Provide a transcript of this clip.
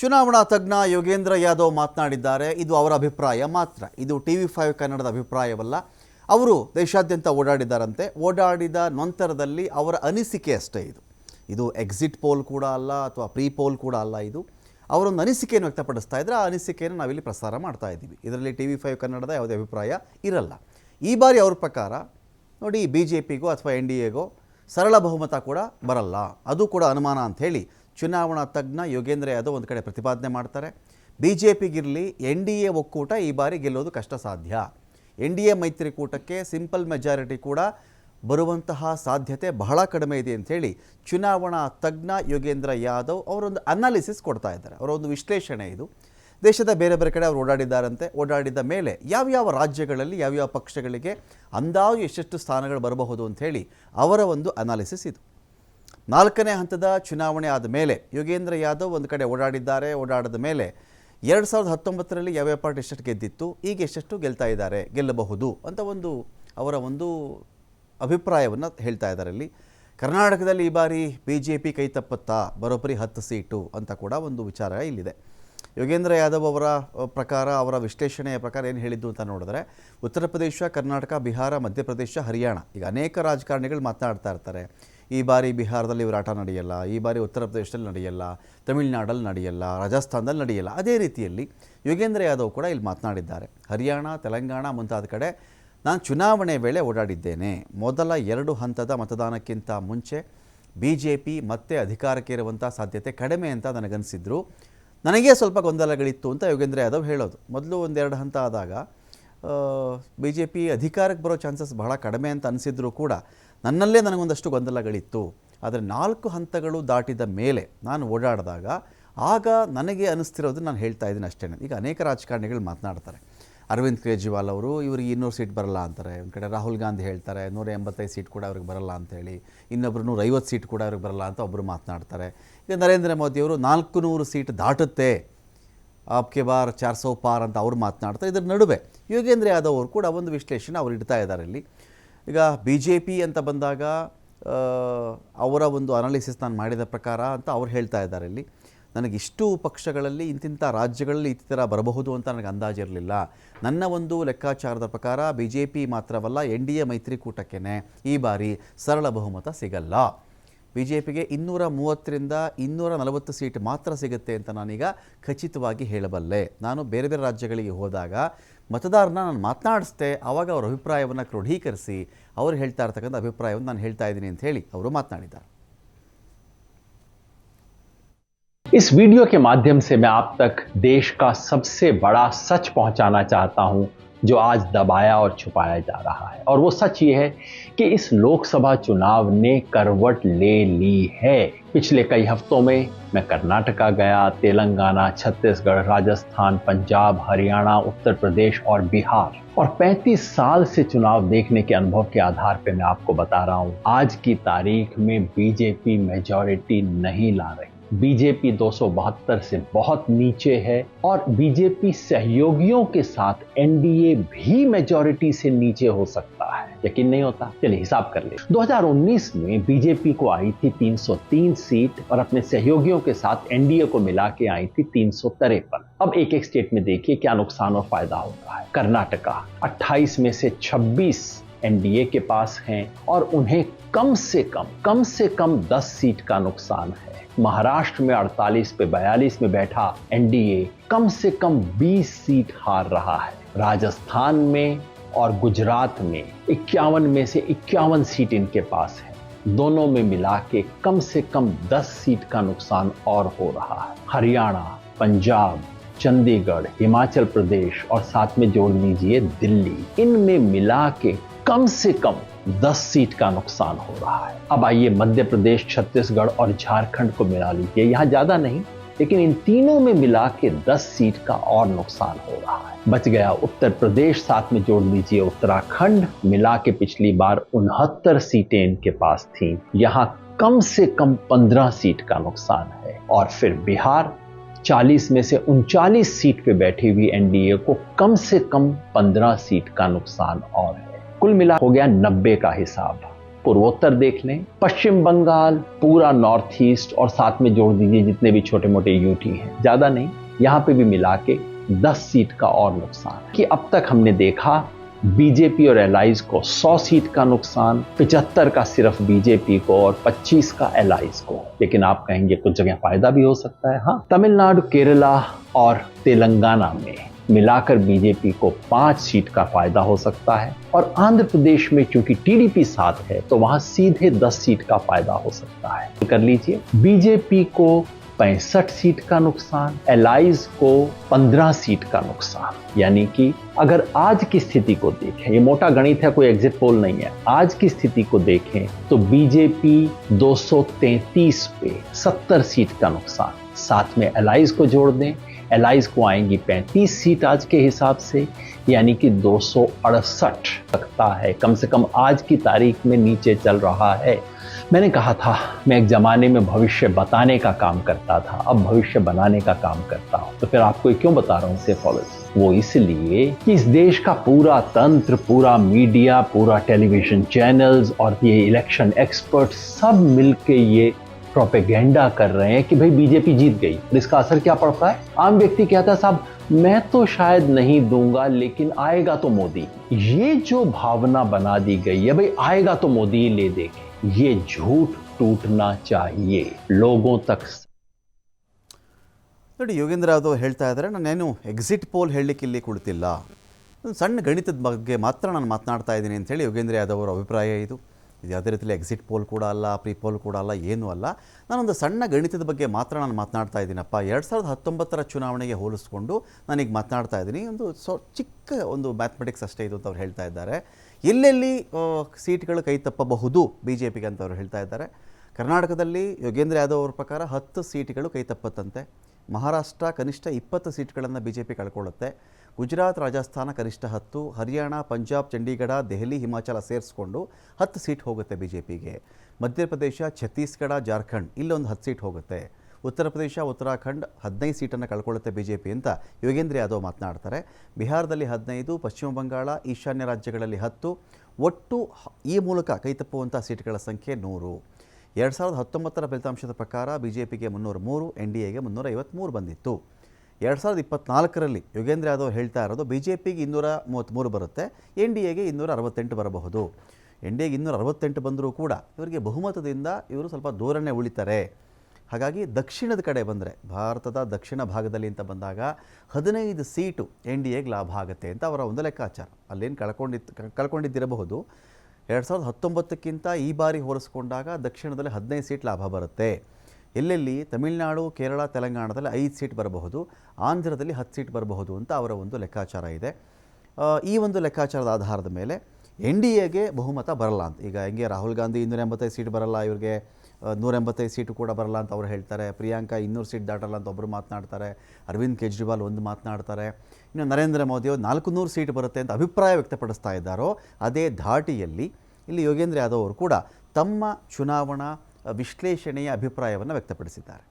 ಚುನಾವಣಾ ತಜ್ಞ ಯೋಗೇಂದ್ರ ಯಾದವ್ ಮಾತನಾಡಿದ್ದಾರೆ. ಇದು ಅವರ ಅಭಿಪ್ರಾಯ ಮಾತ್ರ. ಇದು TV5 ಕನ್ನಡದ ಅಭಿಪ್ರಾಯವಲ್ಲ. ಅವರು ದೇಶಾದ್ಯಂತ ಓಡಾಡಿದ್ದಾರಂತೆ. ಓಡಾಡಿದ ನಂತರದಲ್ಲಿ ಅವರ ಅನಿಸಿಕೆ ಅಷ್ಟೇ ಇದು ಎಕ್ಸಿಟ್ ಪೋಲ್ ಕೂಡ ಅಲ್ಲ ಅಥವಾ ಪ್ರೀ ಪೋಲ್ ಕೂಡ ಅಲ್ಲ. ಇದು ಅವರೊಂದು ಅನಿಸಿಕೆಯನ್ನು ವ್ಯಕ್ತಪಡಿಸ್ತಾ ಇದ್ದರೆ ಆ ಅನಿಸಿಕೆಯನ್ನು ನಾವಿಲ್ಲಿ ಪ್ರಸಾರ ಮಾಡ್ತಾ ಇದ್ದೀವಿ. ಇದರಲ್ಲಿ TV5 ಕನ್ನಡದ ಯಾವುದೇ ಅಭಿಪ್ರಾಯ ಇರಲ್ಲ. ಈ ಬಾರಿ ಅವ್ರ ಪ್ರಕಾರ ನೋಡಿ, BJPಗೋ ಅಥವಾ NDAಗೋ ಸರಳ ಬಹುಮತ ಕೂಡ ಬರಲ್ಲ, ಅದು ಕೂಡ ಅನುಮಾನ ಅಂಥೇಳಿ ಚುನಾವಣಾ ತಜ್ಞ ಯೋಗೇಂದ್ರ ಯಾದವ್ ಒಂದು ಕಡೆ ಪ್ರತಿಪಾದನೆ ಮಾಡ್ತಾರೆ. BJPಗಿರಲಿ NDA ಒಕ್ಕೂಟ ಈ ಬಾರಿ ಗೆಲ್ಲೋದು ಕಷ್ಟ ಸಾಧ್ಯ. NDA ಮೈತ್ರಿಕೂಟಕ್ಕೆ ಸಿಂಪಲ್ ಮೆಜಾರಿಟಿ ಕೂಡ ಬರುವಂತಹ ಸಾಧ್ಯತೆ ಬಹಳ ಕಡಿಮೆ ಇದೆ ಅಂಥೇಳಿ ಚುನಾವಣಾ ತಜ್ಞ ಯೋಗೇಂದ್ರ ಯಾದವ್ ಅವರೊಂದು ಅನಾಲಿಸಿಸ್ ಕೊಡ್ತಾ ಇದ್ದಾರೆ. ಅವರೊಂದು ವಿಶ್ಲೇಷಣೆ ಇದು. ದೇಶದ ಬೇರೆ ಬೇರೆ ಕಡೆ ಅವರು ಓಡಾಡಿದ್ದಾರಂತೆ. ಓಡಾಡಿದ ಮೇಲೆ ಯಾವ್ಯಾವ ರಾಜ್ಯಗಳಲ್ಲಿ ಯಾವ್ಯಾವ ಪಕ್ಷಗಳಿಗೆ ಅಂದಾಜು ಎಷ್ಟೆಷ್ಟು ಸ್ಥಾನಗಳು ಬರಬಹುದು ಅಂಥೇಳಿ ಅವರ ಒಂದು ಅನಾಲಿಸಿಸ್ ಇದು. 4ನೇ ಹಂತದ ಚುನಾವಣೆ ಆದ ಮೇಲೆ ಯೋಗೇಂದ್ರ ಯಾದವ್ ಒಂದು ಕಡೆ ಓಡಾಡಿದ್ದಾರೆ. ಓಡಾಡಿದ ಮೇಲೆ 2019ರಲ್ಲಿ ಯಾವ್ಯಾವ ಪಾರ್ಟಿ ಎಷ್ಟೆಷ್ಟು ಗೆದ್ದಿತ್ತು, ಈಗ ಎಷ್ಟೆಷ್ಟು ಗೆಲ್ತಾ ಇದ್ದಾರೆ, ಗೆಲ್ಲಬಹುದು ಅಂತ ಅವರ ಒಂದು ಅಭಿಪ್ರಾಯವನ್ನು ಹೇಳ್ತಾ ಇದ್ದಾರೆ. ಇಲ್ಲಿ ಕರ್ನಾಟಕದಲ್ಲಿ ಈ ಬಾರಿ BJP ಕೈ ತಪ್ಪುತ್ತಾ, ಬರೋಬ್ಬರಿ 10 ಸೀಟು ಅಂತ ಕೂಡ ಒಂದು ವಿಚಾರ ಇಲ್ಲಿದೆ. ಯೋಗೇಂದ್ರ ಯಾದವ್ ಅವರ ಪ್ರಕಾರ, ಅವರ ವಿಶ್ಲೇಷಣೆಯ ಪ್ರಕಾರ ಏನು ಹೇಳಿದ್ದು ಅಂತ ನೋಡಿದ್ರೆ, ಉತ್ತರ ಪ್ರದೇಶ, ಕರ್ನಾಟಕ, ಬಿಹಾರ, ಮಧ್ಯಪ್ರದೇಶ, ಹರಿಯಾಣ, ಈಗ ಅನೇಕ ರಾಜಕಾರಣಿಗಳು ಮಾತನಾಡ್ತಾ ಇರ್ತಾರೆ. ಈ ಬಾರಿ ಬಿಹಾರದಲ್ಲಿ ಇವರ ಆಟ ನಡೆಯಲ್ಲ, ಈ ಬಾರಿ ಉತ್ತರ ಪ್ರದೇಶದಲ್ಲಿ ನಡೆಯಲ್ಲ, ತಮಿಳುನಾಡಲ್ಲಿ ನಡೆಯಲ್ಲ, ರಾಜಸ್ಥಾನದಲ್ಲಿ ನಡೆಯಲ್ಲ. ಅದೇ ರೀತಿಯಲ್ಲಿ ಯೋಗೇಂದ್ರ ಯಾದವ್ ಕೂಡ ಇಲ್ಲಿ ಮಾತನಾಡಿದ್ದಾರೆ. ಹರಿಯಾಣ, ತೆಲಂಗಾಣ ಮುಂತಾದ ಕಡೆ ನಾನು ಚುನಾವಣೆ ವೇಳೆ ಓಡಾಡಿದ್ದೇನೆ. ಮೊದಲ 2 ಹಂತದ ಮತದಾನಕ್ಕಿಂತ ಮುಂಚೆ BJP ಮತ್ತೆ ಅಧಿಕಾರಕ್ಕೆ ಇರುವಂಥ ಸಾಧ್ಯತೆ ಕಡಿಮೆ ಅಂತ ನನಗನ್ನಿಸಿದ್ರು. ನನಗೆ ಸ್ವಲ್ಪ ಗೊಂದಲಗಳಿತ್ತು ಅಂತ ಯೋಗೇಂದ್ರ ಯಾದವ್ ಹೇಳೋದು. ಮೊದಲು 1-2 ಹಂತ ಆದಾಗ BJP ಅಧಿಕಾರಕ್ಕೆ ಬರೋ ಚಾನ್ಸಸ್ ಬಹಳ ಕಡಿಮೆ ಅಂತ ಅನಿಸಿದ್ರು ಕೂಡ ನನ್ನಲ್ಲೇ ನನಗೊಂದಷ್ಟು ಗೊಂದಲಗಳಿತ್ತು. ಆದರೆ 4 ಹಂತಗಳು ದಾಟಿದ ಮೇಲೆ ನಾನು ಓಡಾಡಿದಾಗ ಆಗ ನನಗೆ ಅನಿಸ್ತಿರೋದು ನಾನು ಹೇಳ್ತಾ ಇದ್ದೀನಿ ಅಷ್ಟೇ. ಈಗ ಅನೇಕ ರಾಜಕಾರಣಿಗಳು ಮಾತನಾಡ್ತಾರೆ. ಅರವಿಂದ್ ಕೇಜ್ರಿವಾಲ್ ಅವರು ಇವರಿಗೆ 200 ಸೀಟ್ ಬರಲ್ಲ ಅಂತಾರೆ. ಒಂದು ಕಡೆ ರಾಹುಲ್ ಗಾಂಧಿ ಹೇಳ್ತಾರೆ 185 ಸೀಟ್ ಕೂಡ ಅವ್ರಿಗೆ ಬರಲ್ಲ ಅಂಥೇಳಿ. ಇನ್ನೊಬ್ಬರು 150 ಸೀಟ್ ಕೂಡ ಅವ್ರಿಗೆ ಬರಲ್ಲ ಅಂತ ಒಬ್ಬರು ಮಾತನಾಡ್ತಾರೆ. ಈಗ ನರೇಂದ್ರ ಮೋದಿಯವರು 400 ಸೀಟ್ ದಾಟುತ್ತೆ, ಆಪ್ಕೆ ಬಾರ್ 400 ಪಾರ್ ಅಂತ ಅವ್ರು ಮಾತನಾಡ್ತಾರೆ. ಇದರ ನಡುವೆ ಯೋಗೇಂದ್ರ ಯಾದವ್ ಅವರು ಕೂಡ ಒಂದು ವಿಶ್ಲೇಷಣೆ ಅವ್ರು ಇಡ್ತಾ ಇದ್ದಾರೆ ಇಲ್ಲಿ. ಈಗ BJP ಅಂತ ಬಂದಾಗ ಅವರ ಒಂದು ಅನಾಲಿಸಿಸ್ ನಾನು ಮಾಡಿದ ಪ್ರಕಾರ ಅಂತ ಅವ್ರು ಹೇಳ್ತಾ ಇದ್ದಾರೆ ಇಲ್ಲಿ. ನನಗಿಷ್ಟು ಪಕ್ಷಗಳಲ್ಲಿ ಇಂತಿಂಥ ರಾಜ್ಯಗಳಲ್ಲಿ ಈ ಥರ ಬರಬಹುದು ಅಂತ ನನಗೆ ಅಂದಾಜಿರಲಿಲ್ಲ. ನನ್ನ ಒಂದು ಲೆಕ್ಕಾಚಾರದ ಪ್ರಕಾರ BJP ಮಾತ್ರವಲ್ಲ, NDA ಮೈತ್ರಿಕೂಟಕ್ಕೇ ಈ ಬಾರಿ ಸರಳ ಬಹುಮತ ಸಿಗಲ್ಲ. BJPಗೆ 230ರಿಂದ 240 ಸೀಟ್ ಮಾತ್ರ ಸಿಗುತ್ತೆ ಅಂತ ನಾನೀಗ ಖಚಿತವಾಗಿ ಹೇಳಬಲ್ಲೆ. ನಾನು ಬೇರೆ ಬೇರೆ ರಾಜ್ಯಗಳಿಗೆ ಹೋದಾಗ ಮತದಾರನ ನಾನು ಮಾತನಾಡಿಸ್ದೆ, ಆವಾಗ ಅವರ ಅಭಿಪ್ರಾಯವನ್ನು ಕ್ರೋಢೀಕರಿಸಿ ಅವರು ಹೇಳ್ತಾ ಇರ್ತಕ್ಕಂಥ ಅಭಿಪ್ರಾಯವನ್ನು ನಾನು ಹೇಳ್ತಾ ಇದ್ದೀನಿ ಅಂತ ಹೇಳಿ ಅವರು ಮಾತನಾಡಿದ್ದಾರೆ. इस वीडियो के माध्यम से मैं आप तक देश का सबसे बड़ा सच पहुंचाना चाहता हूं जो आज दबाया और छुपाया जा रहा है। और वो सच ये है कि इस लोकसभा चुनाव ने करवट ले ली है। पिछले कई हफ्तों में मैं कर्नाटका गया, तेलंगाना, छत्तीसगढ़, राजस्थान, पंजाब, हरियाणा, उत्तर प्रदेश और बिहार, और 35 साल से चुनाव देखने के अनुभव के आधार पर मैं आपको बता रहा हूं, आज की तारीख में BJP मेजॉरिटी नहीं ला रही। BJP 272 से बहुत नीचे है और BJP सहयोगियों के साथ NDA भी मेजॉरिटी से नीचे हो सकता है। यकीन नहीं होता? चलिए हिसाब कर ले। 2019 में BJP को आई थी 303 सीट और अपने सहयोगियों के साथ NDA को मिला के आई थी 353। अब एक एक स्टेट में देखिए क्या नुकसान और फायदा होता है। कर्नाटका 28 में से 26 NDA के पास हैं और उन्हें कम से कम 10 सीट का नुकसान है। महाराष्ट्र में 48 पे 42 में बैठा NDA कम से कम 20 सीट हार रहा है। राजस्थान में और गुजरात में 51 में से 51 सीट इनके पास है। दोनों में मिला के कम से कम 10 सीट का नुकसान और हो रहा है। हरियाणा, पंजाब, चंडीगढ़, हिमाचल प्रदेश और साथ में जोड़ लीजिए दिल्ली, इनमें मिला के कम से कम 10 सीट का नुकसान हो रहा है। अब आइए मध्य प्रदेश, छत्तीसगढ़ और झारखंड को मिला लीजिए। यहाँ ज्यादा नहीं, लेकिन इन तीनों में मिला के 10 सीट का और नुकसान हो रहा है। बच गया उत्तर प्रदेश, साथ में जोड़ लीजिए उत्तराखंड, मिला के पिछली बार 69 सीटें इनके पास थीं। यहाँ कम से कम 15 सीट का नुकसान है। और फिर बिहार 40 में से 39 सीट पे बैठी हुई NDA को कम से कम 15 सीट का नुकसान और है। कुल मिला हो गया 90 का हिसाब। पूर्वोत्तर देख लें, पश्चिम बंगाल, पूरा नॉर्थ ईस्ट और साथ में जोड़ दीजिए जितने भी छोटे मोटे यूटी हैं, ज्यादा नहीं, यहां पे भी मिला के 10 सीट का और नुकसान है। कि अब तक हमने देखा बीजेपी और एलाइज को 100 सीट का नुकसान, 75 का सिर्फ बीजेपी को और 25 का एलाइज को। लेकिन आप कहेंगे कुछ जगह फायदा भी हो सकता है। हाँ, तमिलनाडु, केरला और तेलंगाना में मिलाकर बीजेपी को 5 सीट का फायदा हो सकता है और आंध्र प्रदेश में चूंकि टीडीपी साथ है तो वहां सीधे 10 सीट का फायदा हो सकता है। कर लीजिए, बीजेपी को 65 सीट का नुकसान, एलाइज को 15 सीट का नुकसान। यानी कि अगर आज की स्थिति को देखें, ये मोटा गणित है, कोई एग्जिट पोल नहीं है, आज की स्थिति को देखें तो बीजेपी 233 पे 70 सीट का नुकसान, साथ में एलाइज को जोड़ दें, एलाइज को आएंगी 35 सीट आज के हिसाब से, यानी कि 268 लगता है कम से कम आज की तारीख में नीचे चल रहा है। मैंने कहा था मैं एक जमाने में भविष्य बताने का काम करता था, अब भविष्य बनाने का काम करता हूं। तो फिर आपको क्यों बता रहा हूं सेफोलॉजी? वो इसलिए कि इस देश का पूरा तंत्र, पूरा मीडिया, पूरा टेलीविजन चैनल्स और ये इलेक्शन एक्सपर्ट सब मिलके ये प्रोपेगेंडा कर रहे हैं कि भाई बीजेपी जीत गई। और इसका असर क्या पड़ता है? आम व्यक्ति कहता है साहब मैं तो शायद नहीं दूंगा लेकिन आएगा तो मोदी। ये जो भावना बना दी गई है भाई आएगा तो मोदी ले देंगे, ये झूठ टूटना चाहिए लोगों तक। ನೋಡಿ, ಯೋಗೇಂದ್ರ ಯಾದವ್ ಹೇಳ್ತಾ ಇದ್ದಾರೆ, ನಾನೇನು ಎಕ್ಸಿಟ್ ಪೋಲ್ ಹೇಳಲಿಕ್ಕೆ ಇಲ್ಲಿ ಕುಳಿತಿಲ್ಲ, ಒಂದು ಸಣ್ಣ ಗಣಿತದ ಬಗ್ಗೆ ಮಾತ್ರ ನಾನು ಮಾತನಾಡ್ತಾ ಇದ್ದೀನಿ ಅಂತೇಳಿ ಯೋಗೇಂದ್ರ ಯಾದವ್ ಅವರ ಅಭಿಪ್ರಾಯ ಇದು. ಇದು ಯಾವುದೇ ರೀತಿಯಲ್ಲಿ ಎಕ್ಸಿಟ್ ಪೋಲ್ ಕೂಡ ಅಲ್ಲ, ಪ್ರೀ ಪೋಲ್ ಕೂಡ ಅಲ್ಲ, ಏನೂ ಅಲ್ಲ. ನಾನೊಂದು ಸಣ್ಣ ಗಣಿತದ ಬಗ್ಗೆ ಮಾತ್ರ ನಾನು ಮಾತನಾಡ್ತಾ ಇದ್ದೀನಪ್ಪ. 2019 ಚುನಾವಣೆಗೆ ಹೋಲಿಸ್ಕೊಂಡು ನಾನೀಗ ಮಾತನಾಡ್ತಾ ಇದ್ದೀನಿ. ಒಂದು ಚಿಕ್ಕ ಒಂದು ಮ್ಯಾಥಮೆಟಿಕ್ಸ್ ಅಷ್ಟೇ ಇದು ಅಂತ ಅವ್ರು ಹೇಳ್ತಾ ಇದ್ದಾರೆ. ಎಲ್ಲೆಲ್ಲಿ ಸೀಟ್ಗಳು ಕೈ ತಪ್ಪಬಹುದು ಬಿ ಜೆ ಪಿಗೆ ಅಂತ ಅವರು ಹೇಳ್ತಾ ಇದ್ದಾರೆ. ಕರ್ನಾಟಕದಲ್ಲಿ ಯೋಗೇಂದ್ರ ಯಾದವ್ ಅವ್ರ ಪ್ರಕಾರ 10 ಸೀಟ್ಗಳು ಕೈ ತಪ್ಪತ್ತಂತೆ. ಮಹಾರಾಷ್ಟ್ರ ಕನಿಷ್ಠ 20 ಸೀಟ್ಗಳನ್ನು ಬಿ ಜೆ ಪಿ ಕಳ್ಕೊಳ್ಳುತ್ತೆ. ಗುಜರಾತ್, ರಾಜಸ್ಥಾನ ಕನಿಷ್ಠ 10, ಹರಿಯಾಣ, ಪಂಜಾಬ್, ಚಂಡೀಗಢ, ದೆಹಲಿ, ಹಿಮಾಚಲ ಸೇರಿಸ್ಕೊಂಡು 10 ಸೀಟ್ ಹೋಗುತ್ತೆ ಬಿ ಜೆ ಪಿಗೆ. ಮಧ್ಯಪ್ರದೇಶ, ಛತ್ತೀಸ್ಗಢ, ಜಾರ್ಖಂಡ್ ಇಲ್ಲೊಂದು 10 ಸೀಟ್ ಹೋಗುತ್ತೆ. Uttar Pradesh, Uttarakhand 15 ಸೀಟನ್ನು ಕಳ್ಕೊಳ್ಳುತ್ತೆ B J P ಅಂತ ಯೋಗೇಂದ್ರ ಯಾದವ್ ಮಾತನಾಡ್ತಾರೆ. ಬಿಹಾರದಲ್ಲಿ 15, ಪಶ್ಚಿಮ ಬಂಗಾಳ, ಈಶಾನ್ಯ ರಾಜ್ಯಗಳಲ್ಲಿ 10, ಒಟ್ಟು ಈ ಮೂಲಕ ಕೈತಪ್ಪುವಂಥ ಸೀಟ್ಗಳ ಸಂಖ್ಯೆ 100. 2019 ಫಲಿತಾಂಶದ ಪ್ರಕಾರ ಬಿ ಜೆ ಪಿಗೆ 303, ಎನ್ ಡಿ ಎಗೆ 353 ಬಂದಿತ್ತು. 2024ರಲ್ಲಿ ಯೋಗೇಂದ್ರ ಯಾದವ್ ಹೇಳ್ತಾ ಇರೋದು ಬಿ ಜೆ ಪಿಗೆ 233 ಬರುತ್ತೆ, ಎನ್ ಡಿ ಎಗೆ 268 ಬರಬಹುದು. ಎನ್ ಡಿ ಎಗೆ 268 ಬಂದರೂ ಕೂಡ ಇವರಿಗೆ ಬಹುಮತದಿಂದ ಇವರು ಸ್ವಲ್ಪ ದೂರನೇ ಉಳಿತಾರೆ. ಹಾಗಾಗಿ ದಕ್ಷಿಣದ ಕಡೆ ಬಂದರೆ, ಭಾರತದ ದಕ್ಷಿಣ ಭಾಗದಲ್ಲಿ ಅಂತ ಬಂದಾಗ 15 ಸೀಟು ಎನ್ ಡಿ ಎಗೆ ಲಾಭ ಆಗುತ್ತೆ ಅಂತ ಅವರ ಒಂದು ಲೆಕ್ಕಾಚಾರ. ಅಲ್ಲೇನು ಕಳ್ಕೊಂಡಿದ್ದಿರಬಹುದು. 2019ಕ್ಕಿಂತ ಈ ಬಾರಿ ಹೋಲಿಸ್ಕೊಂಡಾಗ ದಕ್ಷಿಣದಲ್ಲಿ 15 ಸೀಟ್ ಲಾಭ ಬರುತ್ತೆ. ಎಲ್ಲೆಲ್ಲಿ ತಮಿಳುನಾಡು, ಕೇರಳ, ತೆಲಂಗಾಣದಲ್ಲಿ 5 ಸೀಟ್ ಬರಬಹುದು, ಆಂಧ್ರದಲ್ಲಿ 10 ಸೀಟ್ ಬರಬಹುದು ಅಂತ ಅವರ ಒಂದು ಲೆಕ್ಕಾಚಾರ ಇದೆ. ಈ ಒಂದು ಲೆಕ್ಕಾಚಾರದ ಆಧಾರದ ಮೇಲೆ ಎನ್ ಡಿ ಎಗೆ ಬಹುಮತ ಬರಲ್ಲ ಅಂತ. ಈಗ ಹೆಂಗೆ ರಾಹುಲ್ ಗಾಂಧಿ 285 ಸೀಟ್ ಬರಲ್ಲ, ಇವ್ರಿಗೆ 185 ಸೀಟು ಕೂಡ ಬರಲ್ಲ ಅಂತ ಅವರು ಹೇಳ್ತಾರೆ. ಪ್ರಿಯಾಂಕಾ 200 ಸೀಟ್ ದಾಟಲ್ಲ ಅಂತ ಒಬ್ಬರು ಮಾತನಾಡ್ತಾರೆ. ಅರವಿಂದ್ ಕೇಜ್ರಿವಾಲ್ ಒಂದು ಮಾತನಾಡ್ತಾರೆ. ಇನ್ನು ನರೇಂದ್ರ ಮೋದಿಯವರು 400 ಸೀಟ್ ಬರುತ್ತೆ ಅಂತ ಅಭಿಪ್ರಾಯ ವ್ಯಕ್ತಪಡಿಸ್ತಾ ಇದ್ದಾರೋ ಅದೇ ಧಾಟಿಯಲ್ಲಿ ಇಲ್ಲಿ ಯೋಗೇಂದ್ರ ಯಾದವ್ ಅವರು ಕೂಡ ತಮ್ಮ ಚುನಾವಣಾ ವಿಶ್ಲೇಷಣೆಯ ಅಭಿಪ್ರಾಯವನ್ನು ವ್ಯಕ್ತಪಡಿಸಿದ್ದಾರೆ.